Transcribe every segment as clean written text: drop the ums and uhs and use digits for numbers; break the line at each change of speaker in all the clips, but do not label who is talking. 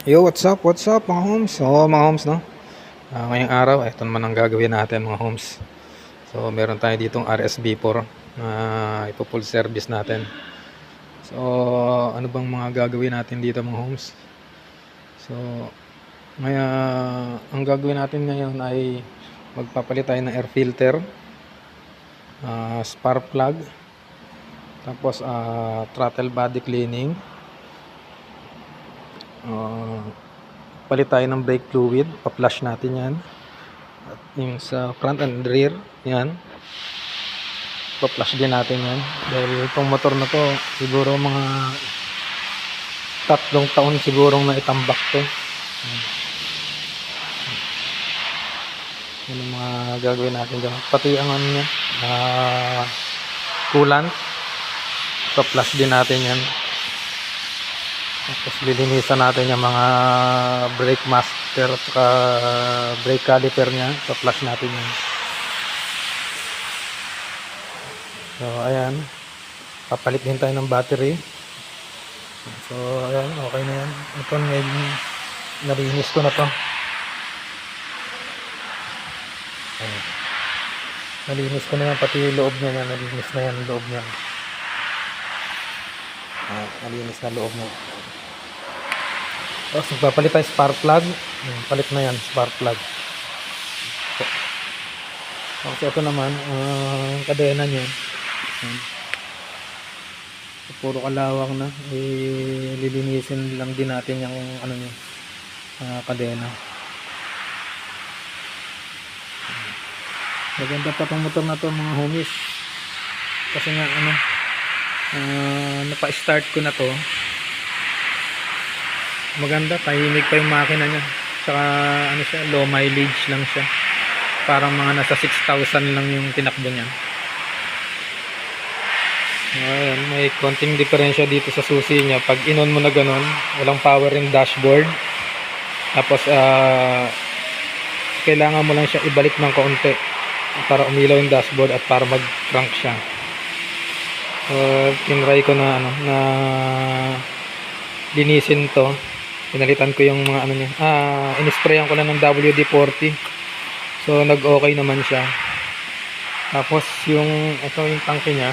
Yo, what's up mga homes? So mga homes, no? Ngayong araw, ito naman ang gagawin natin mga homes. So meron tayo ditong RSB4 na ipo-full service natin. So ano bang mga gagawin natin dito mga homes? So ang gagawin natin ngayon ay magpapalit tayo ng air filter, spark plug, tapos throttle body cleaning, palit tayo ng brake fluid, pa-flush natin yan. At yung sa front and rear, yan, pa-flush din natin yan. Dahil itong motor na to, siguro mga 3 taon sigurong na itambak to. Yan ang mga gagawin natin dyan. Pati ang ano niya, coolant, pa-flush din natin yan. Tapos lilinisan natin yung mga brake master at saka brake caliper nya, pa-flush natin yan. So ayan, papalit din tayo ng battery. So ayan, okay na yan. Ito ngayon, nalinis ko na to. Ayan. Nalinis ko na yan, pati yung loob niya, nalinis na yan, loob niya. Nalinis na loob mo. Tapos magpapalit tayo spark plug. Palit na yan, spark plug. Tapos ito naman, kadena niya. Puro kalawang na. Lilinisin lang din natin yung ano niya, kadena. Maganda pa tong motor na to mga homies. Kasi nga ano, napa-start ko na to. Maganda, tahimik pa yung makina niya. Saka ano siya, low mileage lang siya. Parang mga nasa 6,000 lang yung tinakbo niya. Ayan, may konting diferensya dito sa susi niya. Pag inon mo na ganun, walang power yung dashboard. Tapos kailangan mo lang siya ibalik ng kaunti para umilaw yung dashboard at para mag-crank siya. Tinry ko na ano, na linisin to. Pinalitan ko yung mga ano niya. Inisprayan ko lang ng WD-40. So nag-okay naman siya. Tapos yung ito yung tangke niya.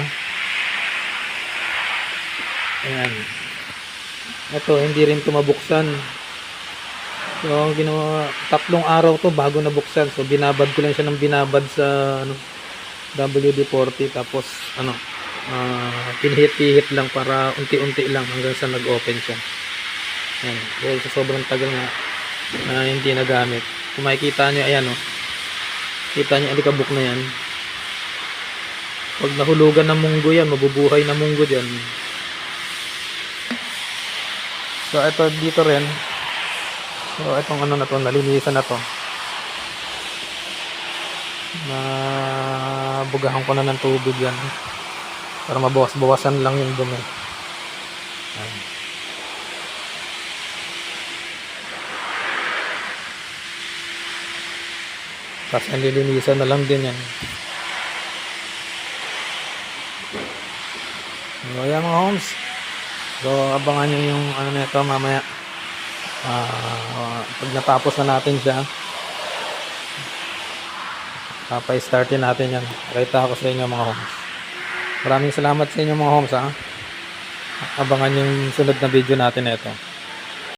Ayan. Ito hindi rin ito mabuksan. So ginawa 3 araw to bago nabuksan. So binabad ko lang siya ng binabad sa ano, WD-40, tapos ano, pinihit-hit lang para unti-unti lang hanggang sa nag-open siya. Ayan, dahil sa sobrang tagal na hindi nagamit. Kung makikita nyo, ayan o, kita nyo alikabok na yan. Pag nahulugan ng munggo yan, mabubuhay na munggo dyan. So ito dito rin, so itong ano na to, nalinisan na to, bugahan ko na ng tubig yan para mabawas-bawasan lang yung dumi. Ayan. Tapos nililinisan na lang din yan. So ayan mga homes, so abangan nyo yung ano na ito mamaya. Pag natapos na natin siya, pa-startin natin yan. Pakita ako sa inyo mga homes. Maraming salamat sa inyo mga homes ha. Abangan yung sunod na video natin na ito.